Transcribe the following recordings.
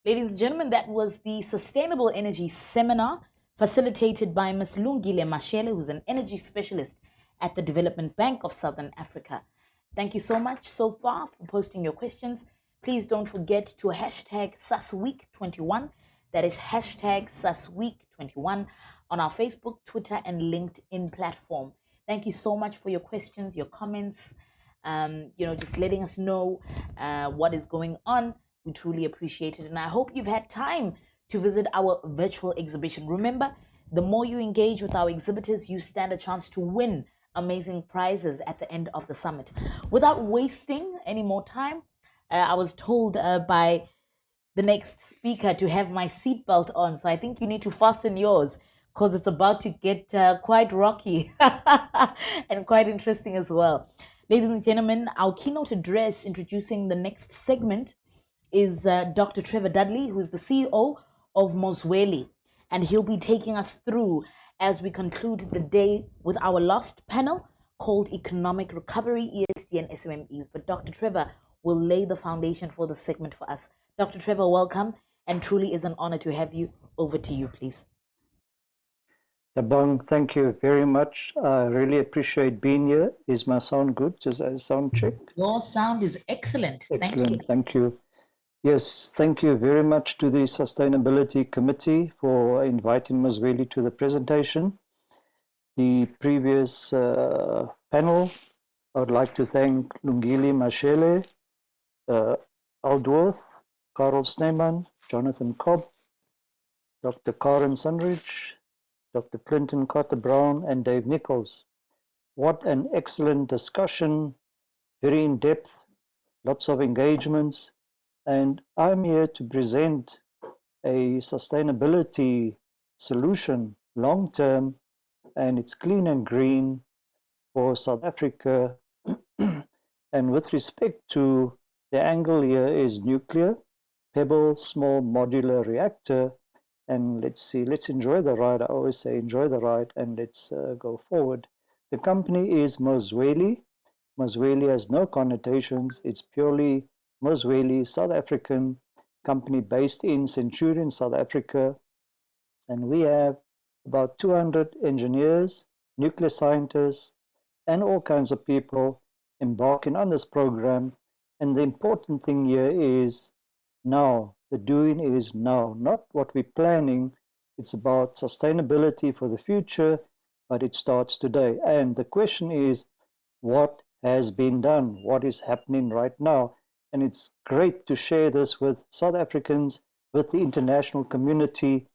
Ladies and gentlemen, that was the Sustainable Energy Seminar facilitated by Ms. Lungile Mashele, who's an energy specialist at the Development Bank of Southern Africa. Thank you so much so far for posting your questions. Please don't forget to hashtag SASWeek21. That is hashtag SASWeek21 on our Facebook, Twitter, and LinkedIn platform. Thank you so much for your questions, your comments, just letting us know what is going on. We truly appreciate it. And I hope you've had time to visit our virtual exhibition. Remember, the more you engage with our exhibitors, you stand a chance to win amazing prizes at the end of the summit. Without wasting any more time, I was told by the next speaker to have my seatbelt on. So I think you need to fasten yours because it's about to get quite rocky and quite interesting as well. Ladies and gentlemen, our keynote address introducing the next segment is Dr. Trevor Dudley, who is the CEO of Mozweli, and he'll be taking us through as we conclude the day with our last panel called Economic Recovery, ESG and SMMEs. But Dr. Trevor will lay the foundation for the segment for us. Dr. Trevor, welcome, and truly is an honor to have you. Over to you, please. Tabang, thank you very much. I really appreciate being here. Is my sound good? Just a sound check. Your sound is excellent. Excellent. Thank you. Yes, thank you very much to the Sustainability Committee for inviting Mozweli to the presentation. The previous panel, I would like to thank Lungile Mashele, Aldworth, Carl Sneeman, Jonathan Cobb, Dr. Karen Sunridge, Dr. Clinton Carter-Brown, and Dave Nichols. What an excellent discussion, very in-depth, lots of engagements. And I'm here to present a sustainability solution, long-term, and it's clean and green for South Africa. And with respect to the angle here is nuclear, PEBBLE, small modular reactor. And let's enjoy the ride. I always say enjoy the ride, and let's go forward. The company is Mozweli. Mozweli has no connotations. It's purely Mozweli, South African company based in Centurion, South Africa. And we have about 200 engineers, nuclear scientists, and all kinds of people embarking on this program. And the important thing here is now. The doing is now, not what we're planning. It's about sustainability for the future, but it starts today. And the question is, what has been done? What is happening right now? And it's great to share this with South Africans, with the international community.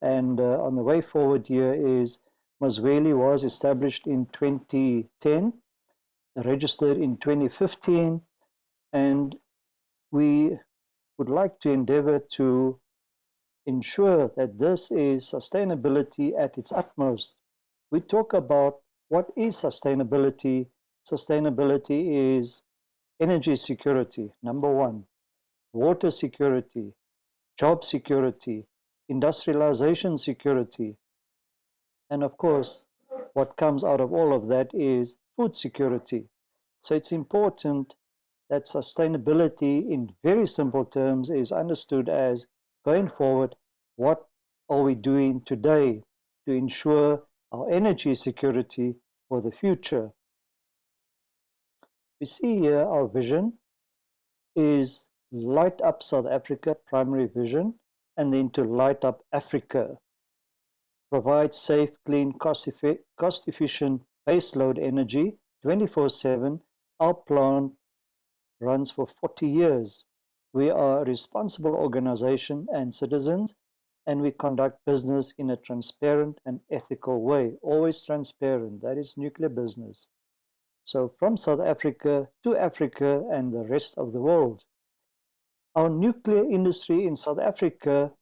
And on the way forward here is Mozweli was established in 2010, registered in 2015, and we would like to endeavor to ensure that this is sustainability at its utmost. We talk about what is sustainability. Sustainability is energy security, number one, water security, job security, industrialization security, and of course, what comes out of all of that is food security. So it's important that sustainability in very simple terms is understood as going forward, what are we doing today to ensure our energy security for the future? We see here our vision is light up South Africa, primary vision, and then to light up Africa. Provide safe, clean, cost-efficient baseload energy 24/7. Our plant runs for 40 years. We are a responsible organization and citizens, and we conduct business in a transparent and ethical way. Always transparent. That is nuclear business. So from South Africa to Africa and the rest of the world. Our nuclear industry in South Africa,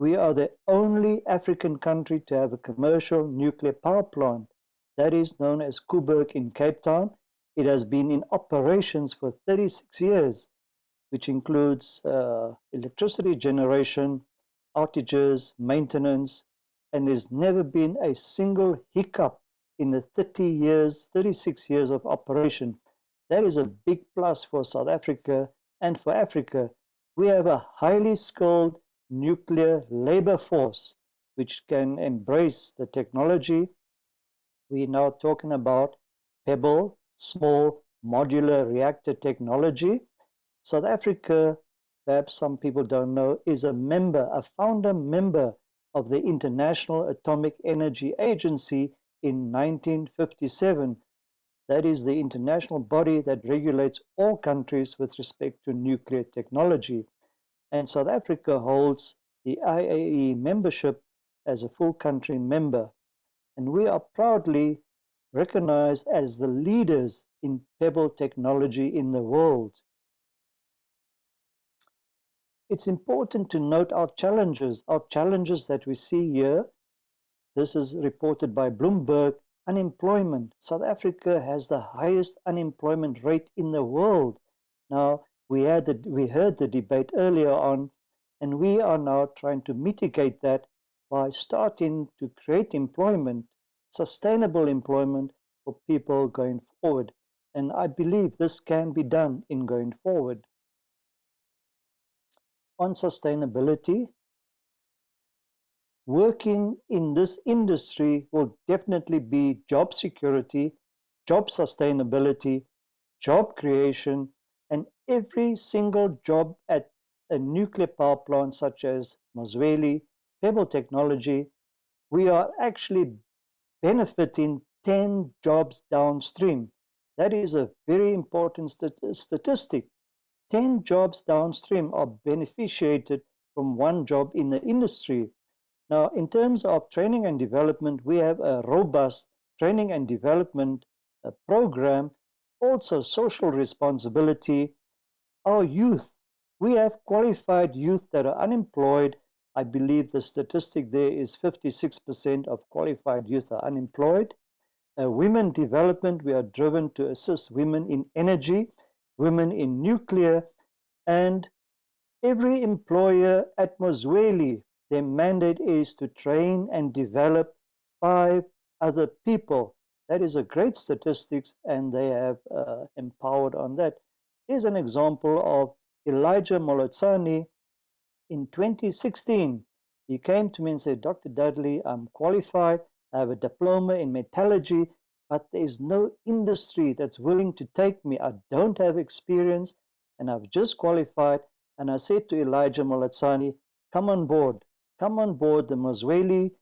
we are the only African country to have a commercial nuclear power plant. That is known as Koeberg in Cape Town. It has been in operations for 36 years, which includes electricity generation, outages, maintenance, and there's never been a single hiccup in the 36 years of operation. That is a big plus for South Africa and for Africa, We have a highly skilled nuclear labor force which can embrace the technology. We're now talking about PEBBLE, small modular reactor technology. South Africa, perhaps some people don't know, is a founder member of the International Atomic Energy Agency in 1957. That is the international body that regulates all countries with respect to nuclear technology. And South Africa holds the IAE membership as a full country member. And we are proudly recognized as the leaders in PEBBLE technology in the world. It's important to note our challenges that we see here. This is reported by Bloomberg. Unemployment. South Africa has the highest unemployment rate in the world. Now, we heard the debate earlier on, and we are now trying to mitigate that by starting to create employment, sustainable employment for people going forward. And I believe this can be done in going forward. On sustainability, working in this industry will definitely be job security, job sustainability, job creation, and every single job at a nuclear power plant such as Mozweli, PEBBLE technology, we are actually benefiting 10 jobs downstream. That is a very important statistic. 10 jobs downstream are beneficiated from one job in the industry. Now, in terms of training and development, we have a robust training and development program, also social responsibility. Our youth, we have qualified youth that are unemployed. I believe the statistic there is 56% of qualified youth are unemployed. Women development, we are driven to assist women in energy, women in nuclear, and every employer at Mozweli, their mandate is to train and develop 5 other people. That is a great statistics, and they have empowered on that. Here's an example of Elijah Molotsani in 2016. He came to me and said, Dr. Dudley, I'm qualified, I have a diploma in metallurgy, but there is no industry that's willing to take me. I don't have experience, and I've just qualified. And I said to Elijah Molotsani, come on board the Mozweli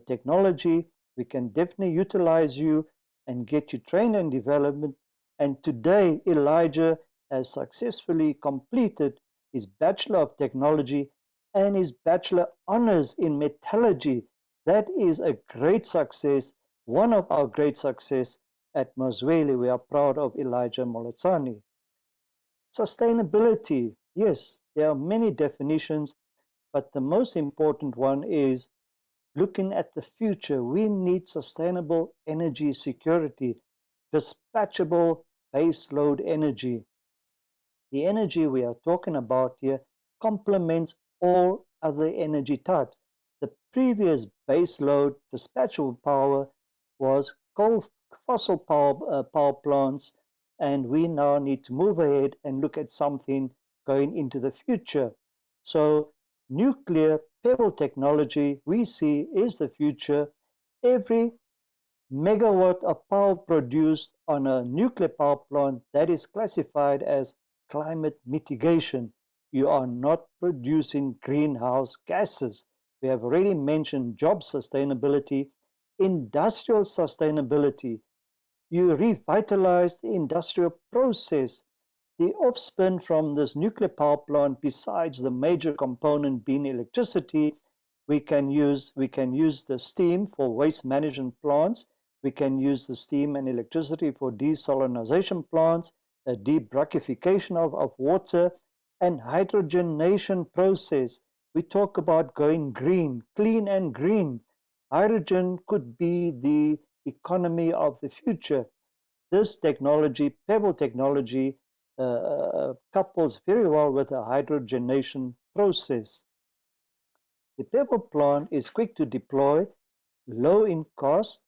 technology. We can definitely utilize you and get you trained and development. And today, Elijah has successfully completed his Bachelor of Technology and his Bachelor Honors in Metallurgy. That is a great success, one of our great success at Mozweli. We are proud of Elijah Molotsani. Sustainability, yes, there are many definitions, but the most important one is looking at the future. We need sustainable energy security, dispatchable baseload energy. The energy we are talking about here complements all other energy types. The previous baseload dispatchable power was fossil power plants, and we now need to move ahead and look at something going into the future. So nuclear PEBBLE technology we see is the future. Every megawatt of power produced on a nuclear power plant, that is classified as climate mitigation. You are not producing greenhouse gases. We have already mentioned job sustainability, industrial sustainability. You revitalize the industrial process. The offspin from this nuclear power plant, besides the major component being electricity, we can use the steam for waste management plants. We can use the steam and electricity for desalination plants, a debruckification of water, and hydrogenation process. We talk about going green, clean and green. Hydrogen could be the economy of the future. This technology, PEBBLE technology, couples very well with a hydrogenation process. The PEBBLE plant is quick to deploy, low in cost.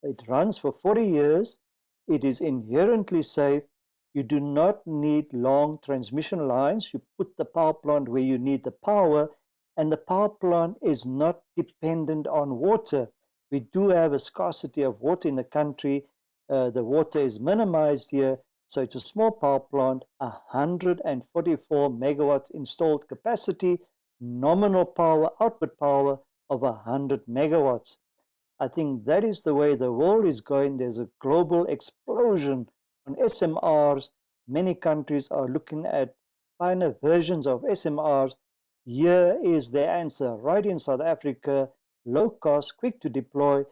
It runs for 40 years. It is inherently safe, You do not need long transmission lines. You put the power plant where you need the power, and the power plant is not dependent on water. We do have a scarcity of water in the country. The water is minimized here, so it's a small power plant, 144 megawatts installed capacity, nominal power, output power of 100 megawatts. I think that is the way the world is going. There's a global explosion on SMRs. Many countries are looking at finer versions of SMRs. Here is the answer right in South Africa: low cost, quick to deploy.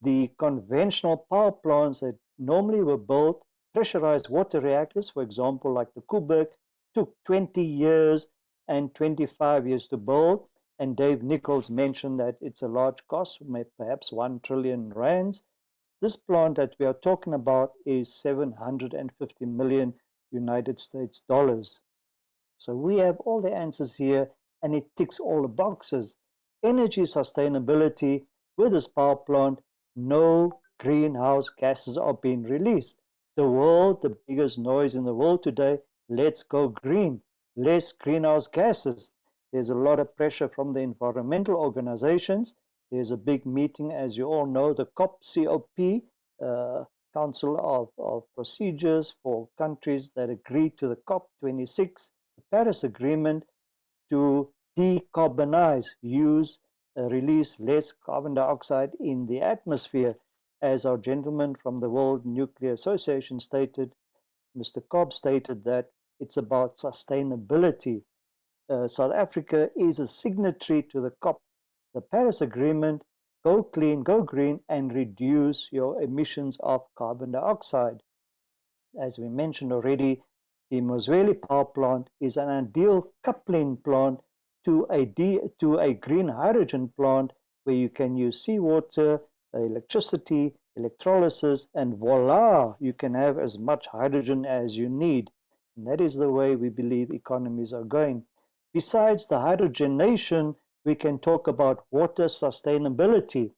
The conventional power plants that normally were built, pressurized water reactors, for example, like the Koeberg, took 20 years and 25 years to build. And Dave Nichols mentioned that it's a large cost, perhaps 1 trillion rands. This plant that we are talking about is 750 million United States dollars. So we have all the answers here, and it ticks all the boxes. Energy sustainability: with this power plant, no greenhouse gases are being released. The world, the biggest noise in the world today, let's go green, less greenhouse gases. There's a lot of pressure from the environmental organizations. There's a big meeting, as you all know, the COP, Council of Procedures for countries that agree to the COP26, the Paris Agreement, to decarbonize, release less carbon dioxide in the atmosphere. As our gentleman from the World Nuclear Association stated, Mr. Cobb stated that it's about sustainability. South Africa is a signatory to the COP, the Paris Agreement. Go clean, go green, and reduce your emissions of carbon dioxide. As we mentioned already, the Mozweli power plant is an ideal coupling plant to a green hydrogen plant, where you can use seawater, electricity, electrolysis, and voila, you can have as much hydrogen as you need. And that is the way we believe economies are going. Besides the hydrogenation, we can talk about water sustainability.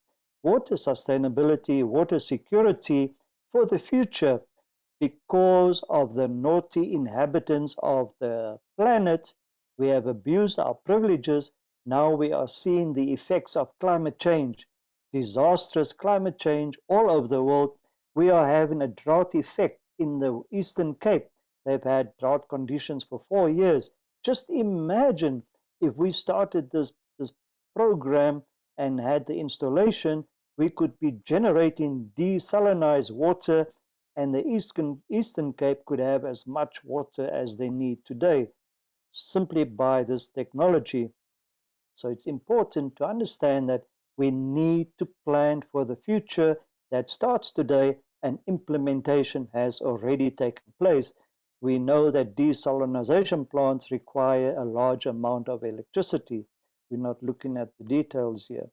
Water sustainability, water security for the future. Because of the naughty inhabitants of the planet, we have abused our privileges. Now we are seeing the effects of climate change, disastrous climate change all over the world. We are having a drought effect in the Eastern Cape. They've had drought conditions for 4 years. Just imagine if we started this program and had the installation, we could be generating desalinized water, and the Eastern Cape could have as much water as they need today, simply by this technology. So it's important to understand that we need to plan for the future. That starts today, and implementation has already taken place. We know that desalinization plants require a large amount of electricity. We're not looking at the details here.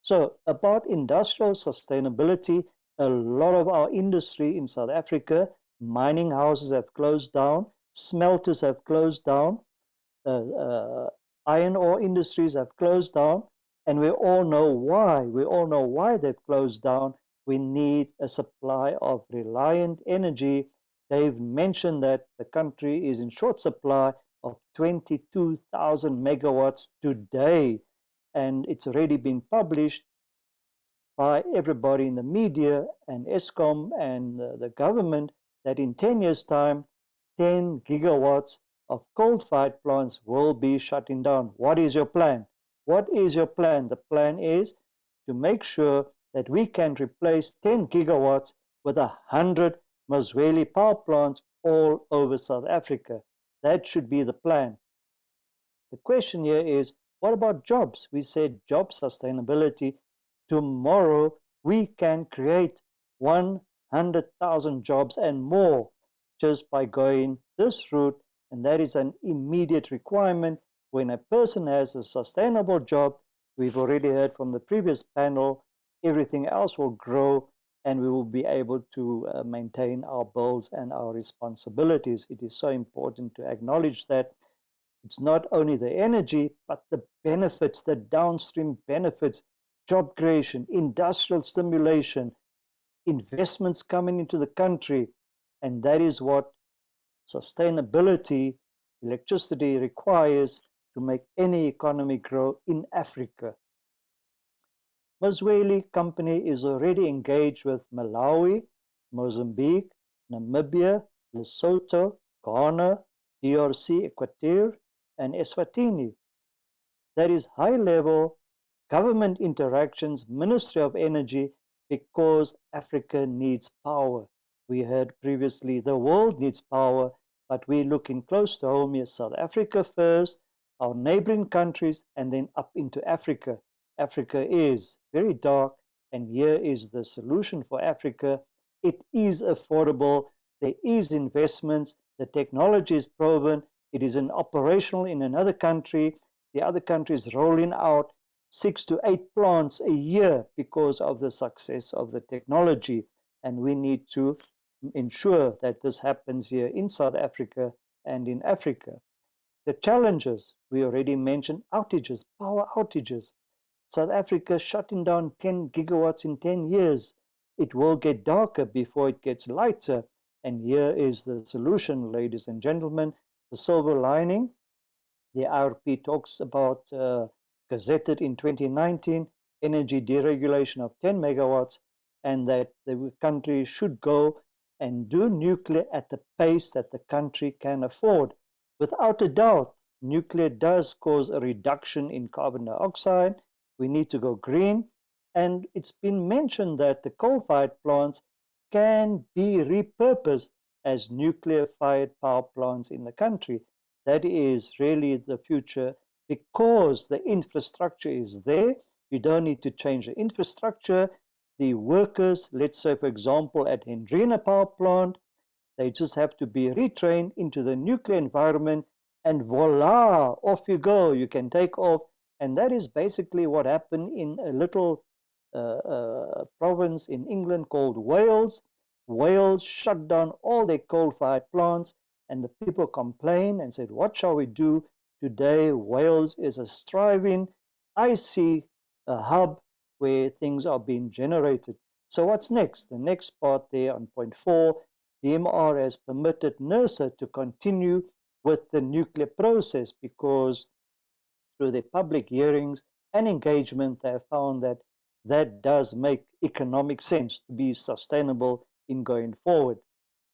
So about industrial sustainability, a lot of our industry in South Africa, mining houses have closed down, smelters have closed down, iron ore industries have closed down, and we all know why. We all know why they've closed down. We need a supply of reliant energy. They've mentioned that the country is in short supply of 22,000 megawatts today, and it's already been published by everybody in the media and Eskom and the government that in 10 years' time, 10 gigawatts of coal-fired plants will be shutting down. What is your plan? What is your plan? The plan is to make sure that we can replace 10 gigawatts with 100 Mozweli power plants all over South Africa. That should be the plan. The question here is, what about jobs? We said job sustainability. Tomorrow, we can create 100,000 jobs and more just by going this route, and that is an immediate requirement. When a person has a sustainable job, we've already heard from the previous panel, everything else will grow, and we will be able to maintain our bills and our responsibilities. It is so important to acknowledge that it's not only the energy, but the benefits, the downstream benefits, job creation, industrial stimulation, investments coming into the country. And that is what sustainability electricity requires to make any economy grow in Africa. Mozweli company is already engaged with Malawi, Mozambique, Namibia, Lesotho, Ghana, DRC, Equateur, and Eswatini. That is high-level government interactions, Ministry of Energy, because Africa needs power. We heard previously the world needs power, but we're looking close to home here, South Africa first, our neighboring countries, and then up into Africa. Africa is very dark, and here is the solution for Africa. It is affordable, there is investments, the technology is proven, it is operational in another country, the other country is rolling out 6 to 8 plants a year because of the success of the technology, and we need to ensure that this happens here in South Africa and in Africa. The challenges, we already mentioned outages, power outages. South Africa shutting down 10 gigawatts in 10 years. It will get darker before it gets lighter. And here is the solution, ladies and gentlemen, the silver lining. The IRP talks about, gazetted in 2019, energy deregulation of 10 megawatts, and that the country should go and do nuclear at the pace that the country can afford. Without a doubt, nuclear does cause a reduction in carbon dioxide. We need to go green. And it's been mentioned that the coal-fired plants can be repurposed as nuclear-fired power plants in the country. That is really the future because the infrastructure is there. You don't need to change the infrastructure. The workers, let's say, for example, at Hendrina Power Plant, they just have to be retrained into the nuclear environment, and voila, off you go. You can take off. And that is basically what happened in a little province in England called Wales. Wales shut down all their coal-fired plants, and the people complained and said, what shall we do? Today, Wales is a thriving, IC hub where things are being generated. So what's next? The next part there on point 4, DMR has permitted NERSA to continue with the nuclear process because through their public hearings and engagement, they have found that that does make economic sense to be sustainable in going forward.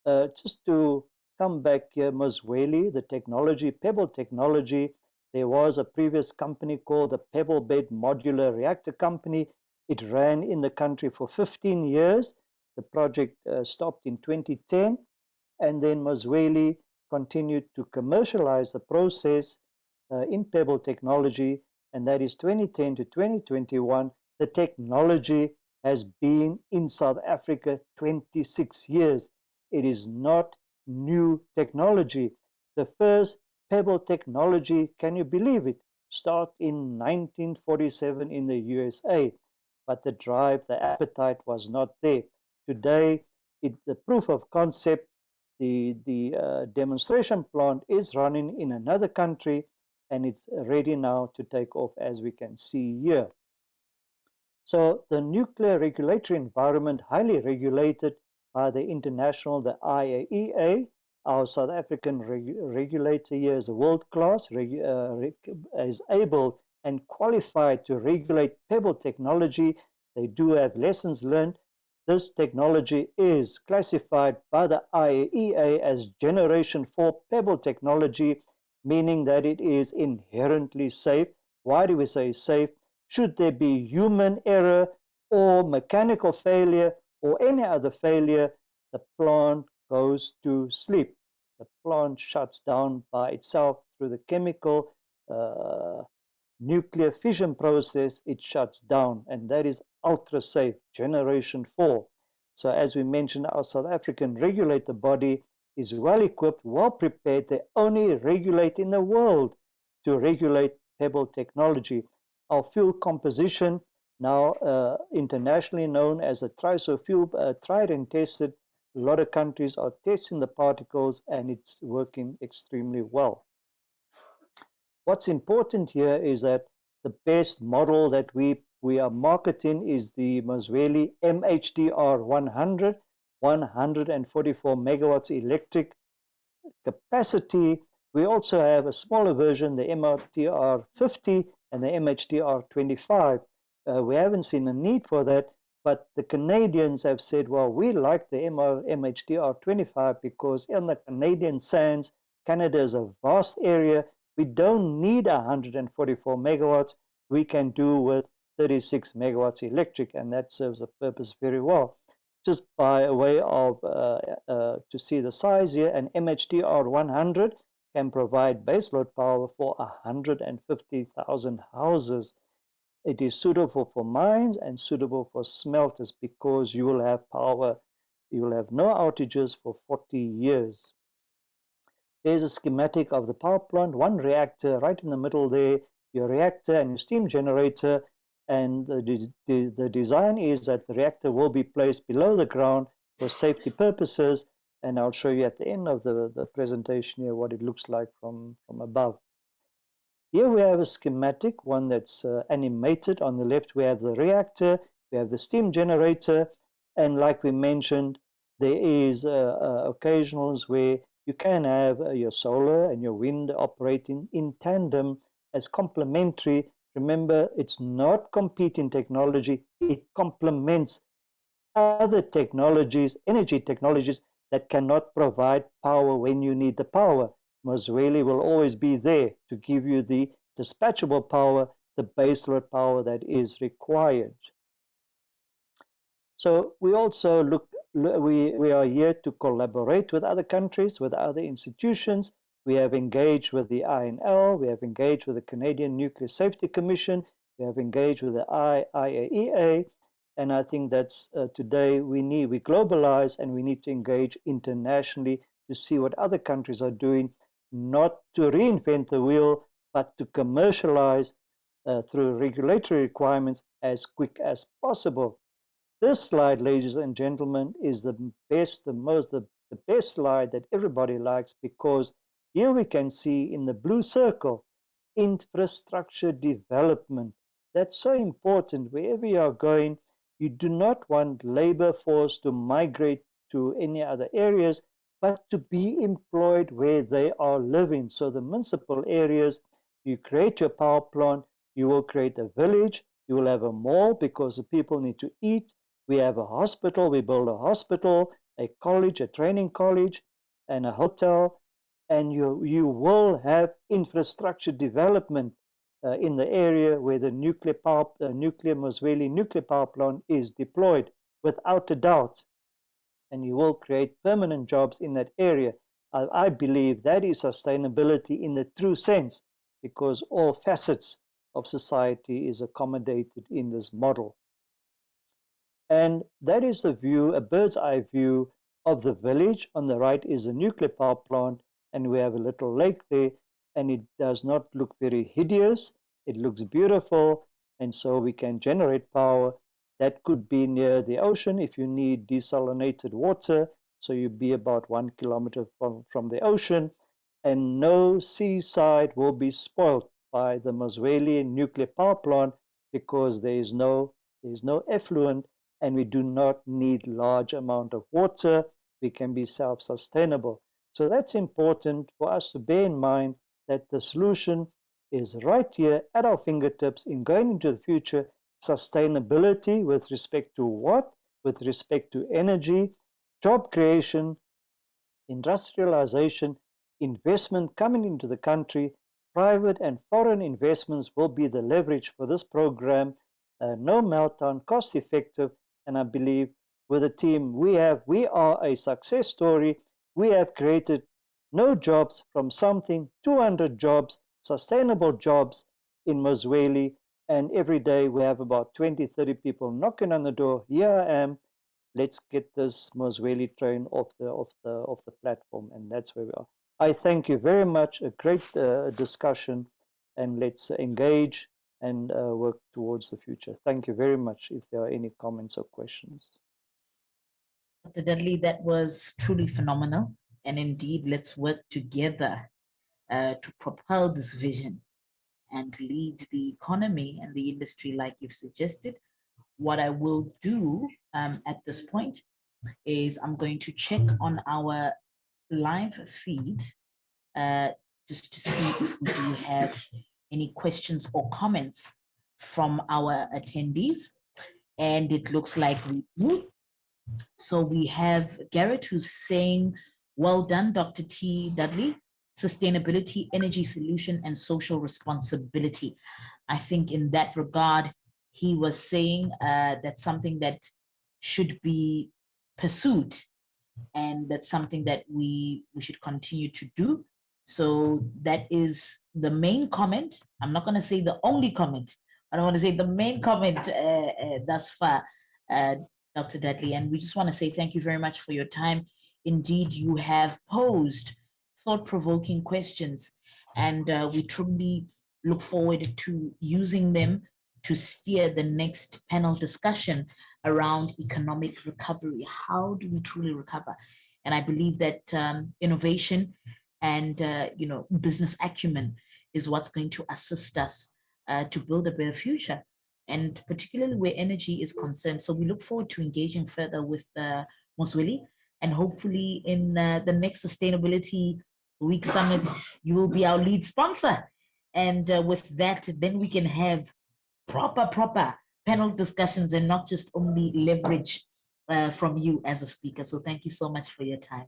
Just to come back here, Mozweli, the technology, PEBBLE technology, there was a previous company called the PEBBLE Bed Modular Reactor Company. It ran in the country for 15 years. The project stopped in 2010, and then Mozweli continued to commercialize the process in PEBBLE technology, and that is 2010 to 2021. The technology has been in South Africa 26 years. It is not new technology. The first PEBBLE technology, can you believe it, start in 1947 in the USA, but the drive, the appetite was not there. Today, the proof of concept, the demonstration plant is running in another country, and it's ready now to take off, as we can see here. So the nuclear regulatory environment, highly regulated by the international, the IAEA. Our South African regulator here is world-class, is able and qualified to regulate PEBBLE technology. They do have lessons learned. This technology is classified by the IAEA as Generation 4 PEBBLE technology, meaning that it is inherently safe. Why do we say safe? Should there be human error or mechanical failure or any other failure, the plant goes to sleep. The plant shuts down by itself through the chemical nuclear fission process. It shuts down, and that is ultra safe, Generation 4. So as we mentioned, our South African regulator body is well equipped, well prepared. They only regulate in the world to regulate PEBBLE technology. Our fuel composition, now internationally known as a trisul-fuel, tried and tested. A lot of countries are testing the particles, and it's working extremely well. What's important here is that the best model that we are marketing is the Mozweli MHDR 100, 144 megawatts electric capacity. We also have a smaller version, the MRTR 50 and the MHTR 25. We haven't seen a need for that, but the Canadians have said, well, we like the MHTR 25 because in the Canadian sands, Canada is a vast area. We don't need 144 megawatts. We can do with 36 megawatts electric, and that serves the purpose very well. Just by way of to see the size here, an MHTR 100 can provide baseload power for 150,000 houses. It is suitable for mines and suitable for smelters because you will have power, you will have no outages for 40 years. There's a schematic of the power plant, one reactor right in the middle there, your reactor and your steam generator, and the design is that the reactor will be placed below the ground for safety purposes, and I'll show you at the end of the presentation here what it looks like from above. Here we have a schematic, one that's animated. On the left we have the reactor, we have the steam generator, and like we mentioned, there is occasionals where you can have your solar and your wind operating in tandem as complementary. Remember, it's not competing technology, it complements other technologies, energy technologies that cannot provide power when you need the power. Mozweli will always be there to give you the dispatchable power, the baseload power that is required. So we also we are here to collaborate with other countries, with other institutions. We have engaged with the INL, we have engaged with the Canadian Nuclear Safety Commission, we have engaged with the IAEA, and I think that's today we globalize and we need to engage internationally to see what other countries are doing, not to reinvent the wheel, but to commercialize through regulatory requirements as quick as possible. This slide, ladies and gentlemen, is the best slide that everybody likes, because here we can see in the blue circle, infrastructure development. That's so important. Wherever you are going, you do not want labor force to migrate to any other areas, but to be employed where they are living. So the municipal areas, you create your power plant, you will create a village, you will have a mall because the people need to eat. We have a hospital, we build a hospital, a college, a training college, and a hotel, and you will have infrastructure development in the area where the Mozweli nuclear power plant is deployed, without a doubt. And you will create permanent jobs in that area. I believe that is sustainability in the true sense, because all facets of society is accommodated in this model. And that is a view, a bird's eye view of the village. On the right is a nuclear power plant, and we have a little lake there, and it does not look very hideous. It looks beautiful, and so we can generate power. That could be near the ocean if you need desalinated water, so you'd be about 1 kilometer from the ocean, and no seaside will be spoiled by the Mozweli nuclear power plant because there is no effluent, and we do not need large amount of water. We can be self-sustainable. So that's important for us to bear in mind, that the solution is right here at our fingertips in going into the future. Sustainability with respect to what? With respect to energy, job creation, industrialization, investment coming into the country. Private and foreign investments will be the leverage for this program. No meltdown, cost effective, and I believe with the team we are a success story. We have created no jobs from something, 200 jobs, sustainable jobs in Mozweli, and every day we have about 20, 30 people knocking on the door. Here I am. Let's get this Mozweli train off the platform, and that's where we are. I thank you very much. A great discussion, and let's engage and work towards the future. Thank you very much. If there are any comments or questions. Dr. Dudley, that was truly phenomenal. And indeed, let's work together to propel this vision and lead the economy and the industry like you've suggested. What I will do at this point is I'm going to check on our live feed just to see if we do have any questions or comments from our attendees. And it looks like we do. So we have Garrett who's saying, well done, Dr. T. Dudley, sustainability, energy solution, and social responsibility. I think in that regard, he was saying that's something that should be pursued, and that's something that we should continue to do. So that is the main comment. I'm not going to say the only comment. I don't want to say the main comment thus far, Dr. Dudley. And we just want to say thank you very much for your time. Indeed, you have posed thought-provoking questions, and we truly look forward to using them to steer the next panel discussion around economic recovery. How do we truly recover? And I believe that innovation and business acumen is what's going to assist us to build a better future, and particularly where energy is concerned. So we look forward to engaging further with Mozweli, and hopefully in the next Sustainability Week Summit, you will be our lead sponsor. And with that, then we can have proper panel discussions and not just only leverage from you as a speaker. So thank you so much for your time.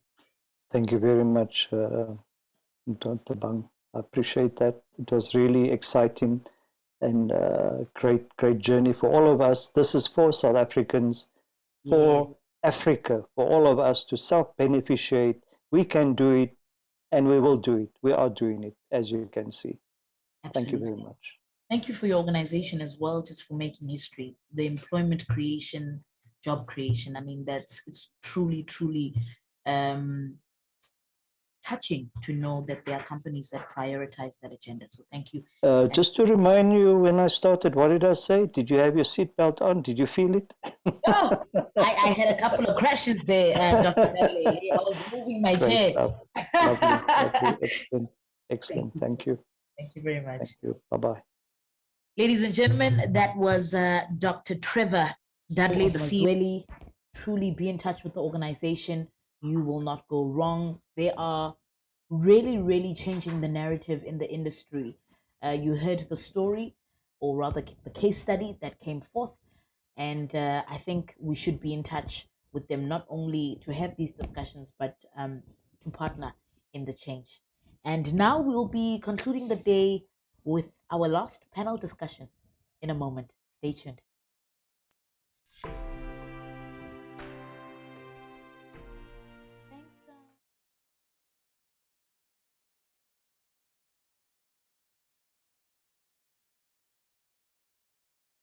Thank you very much, Dr. Bang. I appreciate that. It was really exciting and great journey for all of us. This is for South Africans, for Africa, for all of us to self-beneficiate. We can do it, and we will do it. We are doing it, as you can see. Absolutely. Thank you very much. Thank you for your organization as well, just for making history. The employment creation, job creation. I mean, it's truly touching to know that there are companies that prioritize that agenda. So thank you. Just to remind you, when I started, what did I say? Did you have your seatbelt on? Did you feel it? Oh, I had a couple of crashes there, Dr. Dudley. I was moving my chair. Lovely. Excellent. Thank you. Thank you very much. Thank you. Bye-bye. Ladies and gentlemen, that was Dr. Trevor Dudley, the CEO. Truly be in touch with the organization. You will not go wrong. They are really changing the narrative in the industry. You heard the story, or rather the case study that came forth. And I think we should be in touch with them, not only to have these discussions, but to partner in the change. And now we'll be concluding the day with our last panel discussion in a moment. Stay tuned.